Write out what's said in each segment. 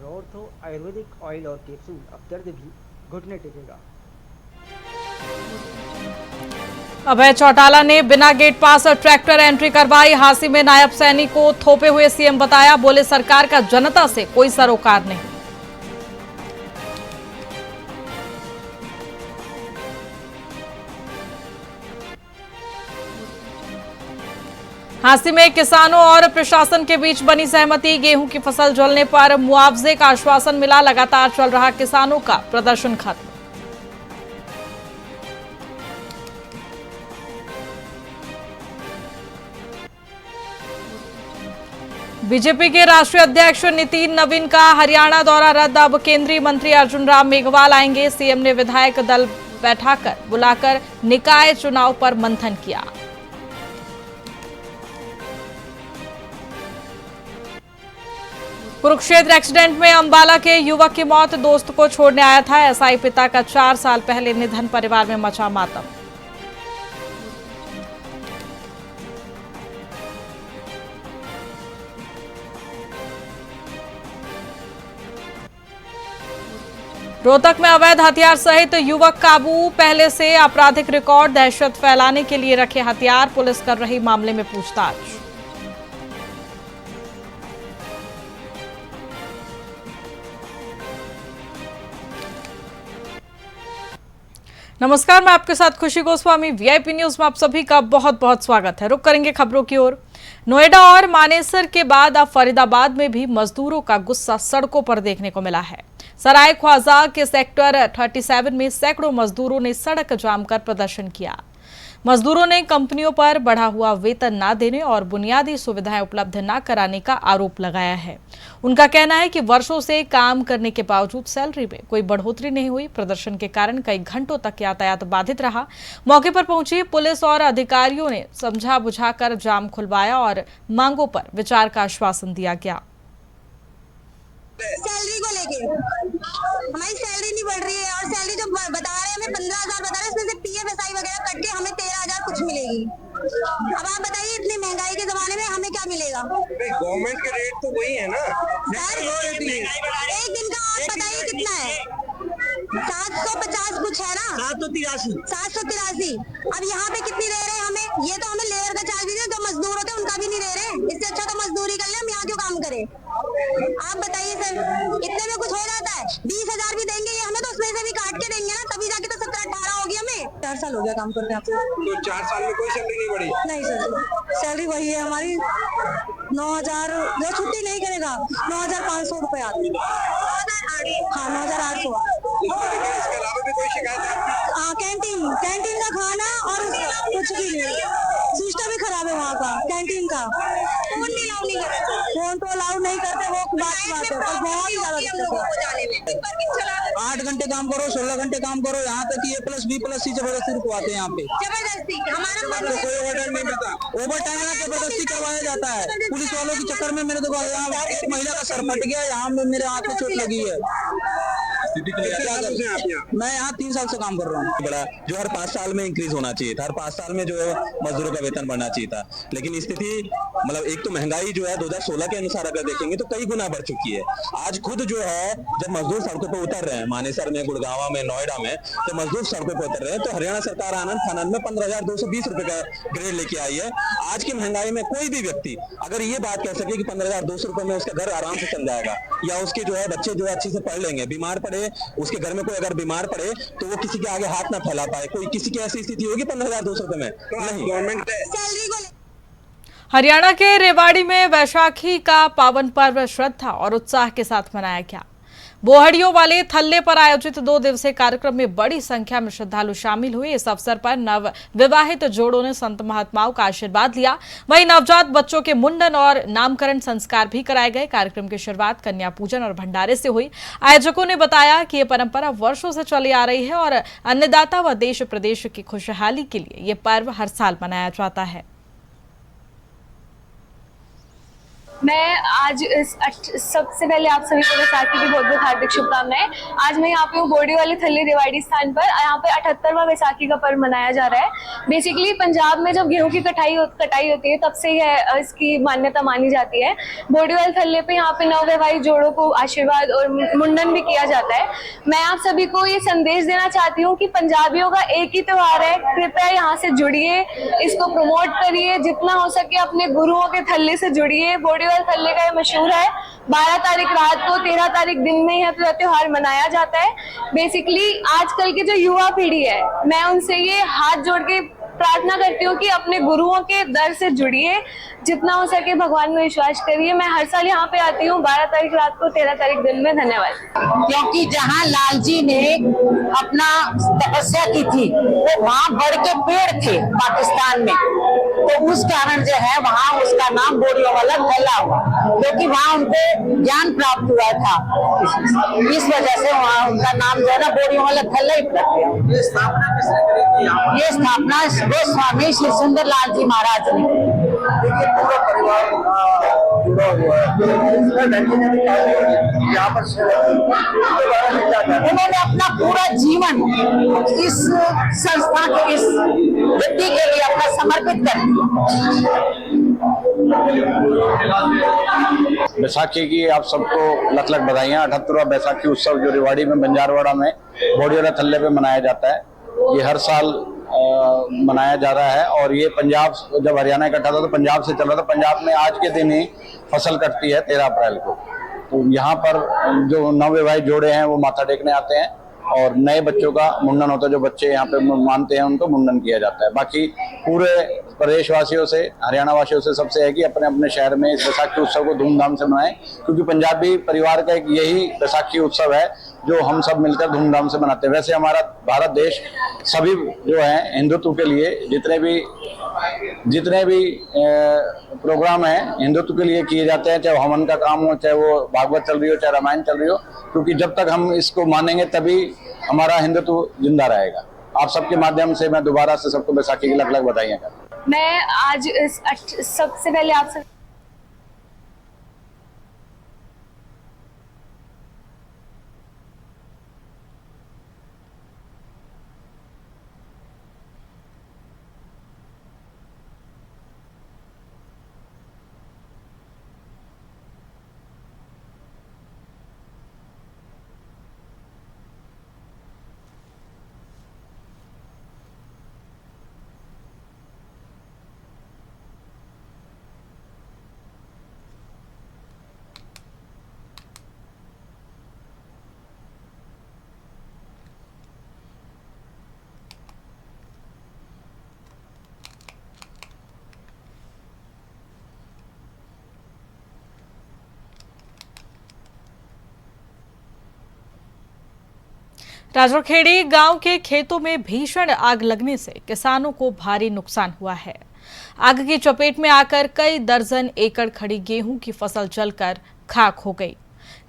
Doctor ortho Ayurvedic oil और capsule, अब दर्द भी घुटने टेकेगा। अभय चौटाला ने बिना गेट पास और ट्रैक्टर एंट्री करवाई। हांसी में नायब सैनिक को थोपे हुए सीएम बताया, बोले सरकार का जनता से कोई सरोकार नहीं। हांसी में किसानों और प्रशासन के बीच बनी सहमति। गेहूं की फसल जलने पर मुआवजे का आश्वासन मिला। लगातार चल रहा किसानों का प्रदर्शन खत्म। बीजेपी के राष्ट्रीय अध्यक्ष नितिन नवीन का हरियाणा दौरा रद्द। अब केंद्रीय मंत्री अर्जुन राम मेघवाल आएंगे। सीएम ने विधायक दल बैठाकर बुलाकर निकाय चुनाव पर मंथन किया। कुरुक्षेत्र एक्सीडेंट में अंबाला के युवक की मौत। दोस्त को छोड़ने आया था। एसआई पिता का 4 साल पहले निधन। परिवार में मचा मातम। रोहतक में अवैध हथियार सहित युवक काबू। पहले से आपराधिक रिकॉर्ड। दहशत फैलाने के लिए रखे हथियार। पुलिस कर रही मामले में पूछताछ। नमस्कार, मैं आपके साथ खुशी गोस्वामी। वीआईपी न्यूज में आप सभी का बहुत बहुत स्वागत है। रुक करेंगे खबरों की ओर। नोएडा और मानेसर के बाद अब फरीदाबाद में भी मजदूरों का गुस्सा सड़कों पर देखने को मिला है। सराय ख्वाजा के सेक्टर 37 में सैकड़ों मजदूरों ने सड़क जाम कर प्रदर्शन किया। मजदूरों ने कंपनियों पर बढ़ा हुआ वेतन न देने और बुनियादी सुविधाएं उपलब्ध न कराने का आरोप लगाया है। उनका कहना है कि वर्षों से काम करने के बावजूद सैलरी में कोई बढ़ोतरी नहीं हुई। प्रदर्शन के कारण कई घंटों तक यातायात बाधित रहा। मौके पर पहुंची पुलिस और अधिकारियों ने समझा बुझाकर जाम खुलवाया और मांगों पर विचार का आश्वासन दिया गया। सैलरी को लेके हमारी सैलरी नहीं बढ़ रही है और सैलरी जो बता रहे हैं हमें 15,000 बता रहे हैं, इसमें से पीएफ वगैरह कट के हमें 13,000 कुछ मिलेगी। अब आप बताइए इतनी महंगाई के जमाने में हमें क्या मिलेगा? गवर्नमेंट के रेट तो वही है ना सर, एक दिन का आप बताइए कितना है? 750 कुछ है ना? 783। अब यहाँ पे कितनी दे रहे हैं हमें? ये तो हमें लेबर का चार्ज दीजिए, जो मजदूर होते हैं उनका भी नहीं दे रहे। इससे अच्छा तो मजदूरी कर ले, हम यहाँ क्यों काम करें? आप बताइए सर, इतने में कुछ हो जाता है? 20,000 भी देंगे ये हमें, तो उसमें से भी काट के देंगे ना, तभी जाके तो 17-18 होगी हमें। 4 साल हो गया काम करते हैं। तो 4 साल में कोई सैलरी नहीं बढ़ी? नहीं सर, सैलरी वही है हमारी 9,000। जो छुट्टी नहीं करेगा 9,500 रुपए आती है। 9,800? हाँ, 9,800। इसके अलावा भी कोई शिकायत है? हाँ, कैंटीन का खाना और कुछ भी नहीं। सिस्टम ही खराब है वहाँ का कैंटीन का। फोन तो अलाउ नहीं करते, वो बात है, पर बहुत ज्यादा 8 घंटे काम करो, 16 घंटे काम करो, यहाँ तक कि A+B+C जबरदस्ती रुकवाते हैं यहाँ पे। जबरदस्ती हमारा तो कोई ऑर्डर नहीं मिलता? ओवर टाइम यहाँ जबरदस्ती करवाया जाता है। पुलिस वालों के चक्कर में मेरे देखो यहाँ एक महिला का सर फट गया, यहाँ मेरे हाथ में चोट लगी है। मैं यहाँ 3 साल से काम कर रहा हूँ। बड़ा जो हर 5 साल में इंक्रीज होना चाहिए था, हर 5 साल में जो है मजदूरों का वेतन बढ़ना चाहिए था। लेकिन स्थिति मतलब एक तो महंगाई जो है 2016 के अनुसार अगर देखेंगे तो कई गुना बढ़ चुकी है। आज खुद जो है जब मजदूर सड़कों पर उतर रहे हैं, मानेसर में, गुड़गांव में, नोएडा में, तो मजदूर सड़कों पर उतर रहे हैं, तो हरियाणा सरकार आनंद फानंद में 15,220 रुपए का ग्रेड लेके आई है। आज की महंगाई में कोई भी व्यक्ति अगर ये बात कह सके कि 15,200 रुपए में उसका घर आराम से चल जाएगा, या उसके जो है बच्चे जो है अच्छे से पढ़ लेंगे, बीमार पड़े, उसके घर में कोई अगर बीमार पड़े तो वो किसी के आगे हाथ ना फैला पाए, कोई किसी की ऐसी स्थिति होगी 15,200 रुपए में? नहीं। गवर्नमेंट सैलरी को हरियाणा के रेवाड़ी में वैशाखी का पावन पर्व श्रद्धा और उत्साह के साथ मनाया गया। बोहड़ियों वाले थल्ले पर आयोजित 2 दिवसीय कार्यक्रम में बड़ी संख्या में श्रद्धालु शामिल हुए। इस अवसर पर नव विवाहित जोड़ों ने संत महात्माओं का आशीर्वाद लिया। वहीं नवजात बच्चों के मुंडन और नामकरण संस्कार भी कराए गए। कार्यक्रम की शुरुआत कन्या पूजन और भंडारे से हुई। आयोजकों ने बताया कि ये परंपरा वर्षों से चली आ रही है और अन्नदाता व देश प्रदेश की खुशहाली के लिए ये पर्व हर साल मनाया जाता है। मैं आज सबसे पहले आप सभी को बैसाखी की बहुत बहुत हार्दिक शुभकामनाएं। आज मैं यहाँ पे हूँ बोडी वाले थल्ले रेवाड़ी स्थान पर। यहाँ पे 78वां बैसाखी का पर्व मनाया जा रहा है। बेसिकली पंजाब में जब गेहूं की कटाई होती है तब से यह इसकी मान्यता मानी जाती है। बोडी वाले थल्ले पे यहाँ पे नवविवाहित जोड़ों को आशीर्वाद और मुंडन भी किया जाता है। मैं आप सभी को ये संदेश देना चाहती हूँ कि पंजाबियों का एक ही त्योहार है, कृपया यहाँ से जुड़िए, इसको प्रमोट करिए, जितना हो सके अपने गुरुओं के थल्ले से जुड़िए। बोडी थल्ले का ये मशहूर है। 12 तारीख रात को 13 तारीख दिन में यह त्योहार मनाया जाता है। बेसिकली आजकल की जो युवा पीढ़ी है, मैं उनसे ये हाथ जोड़ के प्रार्थना करती हूँ कि अपने गुरुओं के दर से जुड़िए, जितना हो सके भगवान में विश्वास करिए। मैं हर साल यहाँ पे आती हूँ 12 तारीख रात को 13 तारीख दिन में। धन्यवाद। क्योंकि जहाँ लाल जी ने अपना तपस्या की थी वो वहाँ बड़ के पेड़ थे पाकिस्तान में, तो उस कारण जो है वहाँ उसका नाम बोरियो वाला फैला हुआ, क्योंकि वहाँ उनको ज्ञान प्राप्त हुआ था। इस वजह से वहाँ उनका नाम जो है ना बोरियो वाला फैला ही पड़ गया। ये स्थापना किसने करी थी? ये स्थापना गोस्वामी श्री सुंदर लाल जी महाराज ने। देखिए पूरा परिवार जुड़ा हुआ है यहाँ पर। उन्होंने अपना पूरा जीवन इस संस्था के इस वृद्धि के लिए अपना समर्पित कर दिया। बैसाखी की आप सबको लख लख बधाइयाँ। 78वां बैसाखी उत्सव जो रेवाड़ी में बंजारवाड़ा में बोडी वाले थल्ले पे मनाया जाता है, ये हर साल मनाया जा रहा है। और ये पंजाब, जब हरियाणा इकट्ठा था तो पंजाब से चल रहा था। पंजाब में आज के दिन ही फसल कटती है 13 अप्रैल को। तो यहाँ पर जो नवविवाहित जोड़े हैं वो माथा टेकने आते हैं और नए बच्चों का मुंडन होता है। जो बच्चे यहाँ पे मानते हैं उनको मुंडन किया जाता है। बाकी पूरे प्रदेशवासियों से, हरियाणा वासियों से सबसे है कि अपने अपने शहर में इस बैसाखी उत्सव को धूमधाम से मनाएं, क्योंकि पंजाबी परिवार का एक यही बैसाखी उत्सव है जो हम सब मिलकर धूमधाम से मनाते हैं। वैसे हमारा भारत देश सभी जो है हिंदुत्व के लिए जितने भी प्रोग्राम हैं हिंदुत्व के लिए किए जाते हैं, चाहे वो हवन का काम हो, चाहे वो भागवत चल रही हो, चाहे रामायण चल रही हो, क्योंकि जब तक हम इसको मानेंगे तभी हमारा हिंदुत्व जिंदा रहेगा। आप सबके माध्यम से मैं दोबारा से सबको बैसाखी की लख लख बधाइयाँ करता हूँ। मैं आज सबसे पहले आप सब राजोखेड़ी गांव के खेतों में भीषण आग लगने से किसानों को भारी नुकसान हुआ है। आग की चपेट में आकर कई दर्जन एकड़ खड़ी गेहूं की फसल जलकर खाक हो गई।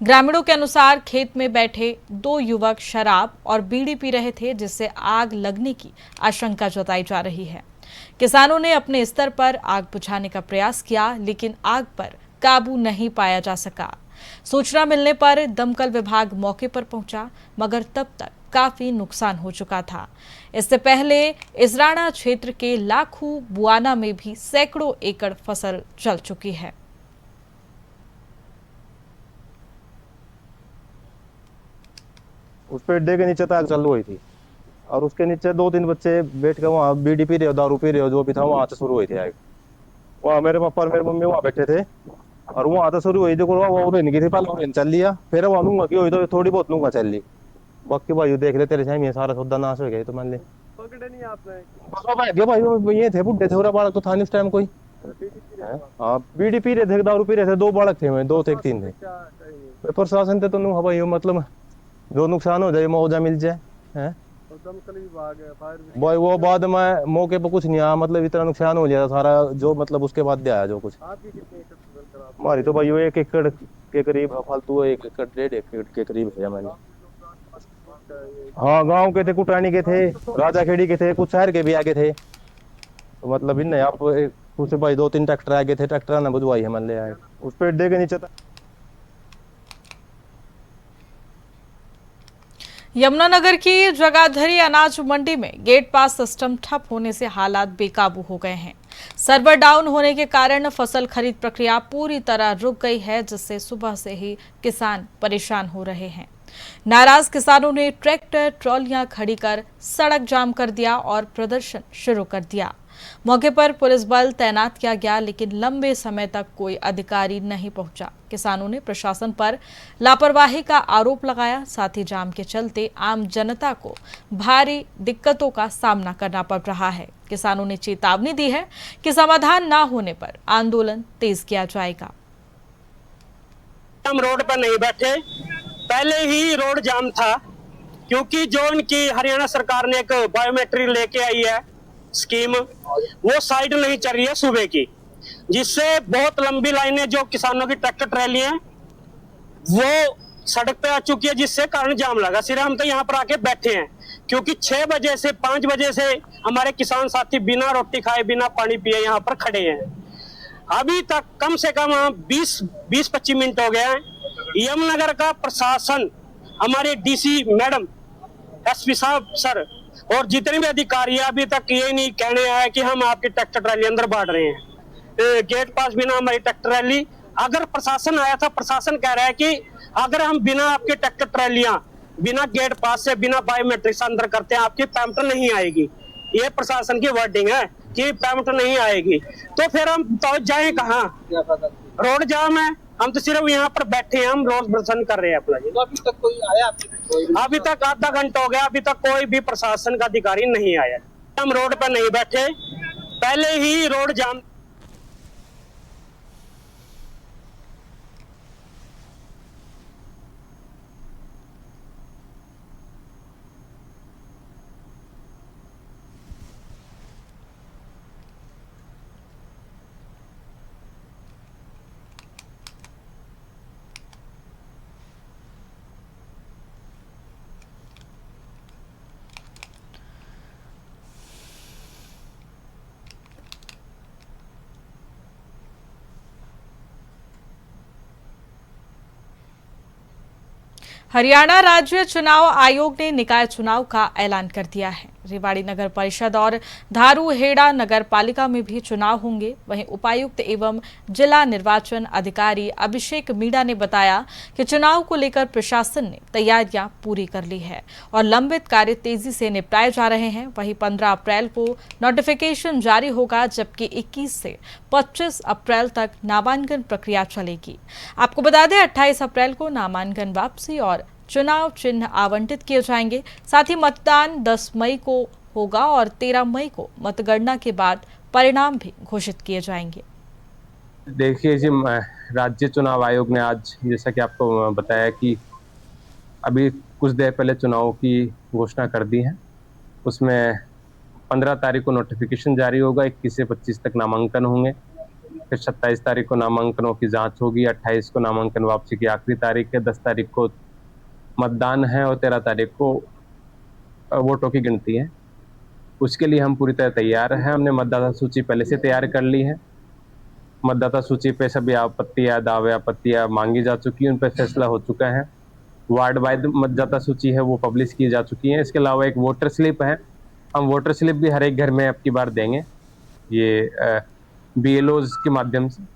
ग्रामीणों के अनुसार खेत में बैठे 2 युवक शराब और बीड़ी पी रहे थे, जिससे आग लगने की आशंका जताई जा रही है। किसानों ने अपने स्तर पर आग बुझाने का प्रयास किया, लेकिन आग पर काबू नहीं पाया जा सका। सूचना मिलने पर दमकल विभाग मौके पर पहुंचा, मगर तब तक काफी नुकसान हो चुका था। इससे पहले इजराना क्षेत्र के लाखू बुआना में भी सैकड़ों एकड़ फसल जल चुकी है। उस पेड़ के नीचे आग चल रही थी और उसके नीचे 2-3 बच्चे बैठ कर वहाँ बीड़ी पी रहे हो, दारू पी रहे हो, जो भी था वहां से शुरू हुई थी आग। वहाँ मेरे पापा और मेरे मम्मी वहाँ बैठे थे और वहाँ तो शुरू हुई, देखो वो नहीं थी, पहले चल लिया, फिर वहाँ लूंगा की हुई तो थोड़ी बहुत लूंगा चल ली। बाकी भाई देख ले तेरे सामने सारा सौदा नाश हो गया। तो मान ले पकड़े नहीं आपने? बस भाई ये थे बुढ़े थे, पूरा बालक तो था नहीं उस टाइम कोई। हाँ बीड़ी पी रहे थे, दारू पी रहे थे, 2 बालक थे, 2 थे 3 थे। प्रशासन थे तो भाई मतलब जो नुकसान हो जाए मुआवजा मिल जाए है। दमकल विभाग है, फायर भाई वो बाद में मौके पर कुछ नहीं आया, मतलब इतना नुकसान हो गया सारा, जो मतलब उसके बाद आया जो कुछ। आपकी कितनी एकड़ फसल खराब? हमारी तो भाई 1 एकड़ के करीब फालतू, 1 एकड़ 1.5 एकड़ के करीब है मैंने। हाँ गांव के थे, कुटानी के थे, राजा खेड़ी के थे, कुछ शहर के भी आगे थे। तो मतलब इन आप उससे भाई 2-3 ट्रैक्टर आगे थे, ट्रैक्टर ने बुझवाई है, मन ले आए उस पेड़ के नीचे था। यमुनानगर की जगाधरी अनाज मंडी में गेट पास सिस्टम ठप होने से हालात बेकाबू हो गए हैं। सर्वर डाउन होने के कारण फसल खरीद प्रक्रिया पूरी तरह रुक गई है, जिससे सुबह से ही किसान परेशान हो रहे हैं। नाराज किसानों ने ट्रैक्टर ट्रॉलियां खड़ी कर सड़क जाम कर दिया और प्रदर्शन शुरू कर दिया। मौके पर पुलिस बल तैनात किया गया, लेकिन लंबे समय तक कोई अधिकारी नहीं पहुंचा। किसानों ने प्रशासन पर लापरवाही का आरोप लगाया। साथ ही जाम के चलते आम जनता को भारी दिक्कतों का सामना करना पड़ रहा है। किसानों ने चेतावनी दी है कि समाधान न होने पर आंदोलन तेज किया जाएगा। हम रोड पर नहीं बैठे, पहले ही रोड जाम था, क्योंकि जो इनकी हरियाणा सरकार ने एक बायोमेट्रिक लेके आई है स्कीम, वो साइड नहीं चल रही है सुबह की, जिससे बहुत लंबी लाइनें जो किसानों की ट्रैक्टर ट्रैली हैं वो सड़क पे आ चुकी है, जिससे कारण जाम लगा। सिर्फ हम तो यहाँ पर आके बैठे हैं, क्योंकि 6 बजे से 5 बजे से हमारे किसान साथी बिना रोटी खाए बिना पानी पिए यहाँ पर खड़े हैं। अभी तक कम से कम 20-25 मिनट हो गए हैं। यमुनानगर का प्रशासन, हमारे डीसी मैडम, एसपी साहब सर और जितने भी अधिकारी हैं, अभी तक ये नहीं कहने आया कि हम आपकी ट्रैक्टर ट्रैली अंदर बांट रहे हैं। गेट पास बिना हमारी ट्रैक्टर ट्रैली, अगर प्रशासन आया था, प्रशासन कह रहा है कि अगर हम बिना आपके ट्रैक्टर ट्रैलियां बिना गेट पास से बिना बायोमेट्रिक से अंदर करते हैं, आपकी पेमेंट नहीं आएगी। ये प्रशासन की वर्डिंग है कि पेमेंट नहीं आएगी। तो फिर हम तो जाए कहाँ? रोड जाम है, हम तो सिर्फ यहाँ पर बैठे हैं, हम रोड प्रदर्शन कर रहे हैं अपना। तो अभी तक कोई आया? अभी तक आधा घंटा हो गया, अभी तक कोई भी प्रशासन का अधिकारी नहीं आया। हम रोड पर नहीं बैठे, पहले ही रोड जाम। हरियाणा राज्य चुनाव आयोग ने निकाय चुनाव का ऐलान कर दिया है। रेवाड़ी नगर परिषद और धारूहेड़ा नगर पालिका में भी चुनाव होंगे। वहीं उपायुक्त एवं जिला निर्वाचन अधिकारी अभिषेक मीणा ने बताया कि चुनाव को लेकर प्रशासन ने तैयारियां पूरी कर ली है और लंबित कार्य तेजी से निपटाए जा रहे हैं। वहीं 15 अप्रैल को नोटिफिकेशन जारी होगा, जबकि 21 से 25 अप्रैल तक नामांकन प्रक्रिया चलेगी। आपको बता दें 28 अप्रैल को नामांकन वापसी और चुनाव चिन्ह आवंटित किए जाएंगे। साथ ही मतदान 10 मई को होगा और 13 मई को मतगणना के बाद परिणाम भी घोषित किए जाएंगे। देखिए जी, राज्य चुनाव आयोग ने आज जैसा कि आपको बताया कि अभी कुछ देर पहले चुनाव की घोषणा कर दी है। उसमें 15 तारीख को नोटिफिकेशन जारी होगा, 21 से 25 तक नामांकन होंगे, फिर 27 तारीख को नामांकनों की जांच होगी, 28 को नामांकन वापसी की आखिरी तारीख है, 10 तारीख को मतदान है और 13 तारीख को वोटों की गिनती है। उसके लिए हम पूरी तरह तैयार हैं। हमने मतदाता सूची पहले से तैयार कर ली है। मतदाता सूची पे सभी आपत्तियां, दावे, आपत्तियां मांगी जा चुकी हैं, उन पर फैसला हो चुका है। वार्ड वाइज मतदाता सूची है वो पब्लिश की जा चुकी है। इसके अलावा एक वोटर स्लिप है, हम वोटर स्लिप भी हर एक घर में अब की बार देंगे, ये BLOs के माध्यम से।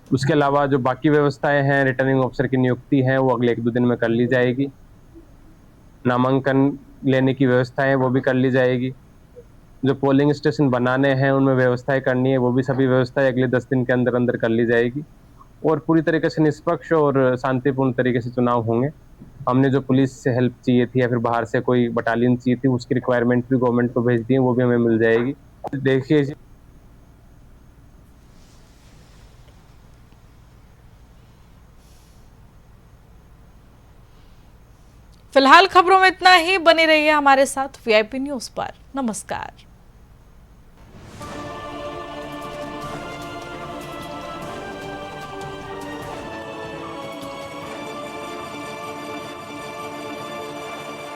उसके अलावा जो बाकी व्यवस्थाएं हैं, रिटर्निंग ऑफिसर की नियुक्ति है वो अगले 1-2 दिन में कर ली जाएगी। नामांकन लेने की व्यवस्थाएं वो भी कर ली जाएगी। जो पोलिंग स्टेशन बनाने हैं उनमें व्यवस्थाएं करनी है, वो भी सभी व्यवस्थाएं अगले 10 दिन के अंदर अंदर कर ली जाएगी और पूरी तरीके से निष्पक्ष और शांतिपूर्ण तरीके से चुनाव होंगे। हमने जो पुलिस से हेल्प चाहिए थी या फिर बाहर से कोई बटालियन चाहिए थी, उसकी रिक्वायरमेंट भी गवर्नमेंट को भेज दी है, वो भी हमें मिल जाएगी। देखिए फिलहाल खबरों में इतना ही। बने रहिए हमारे साथ VIP न्यूज पर। नमस्कार।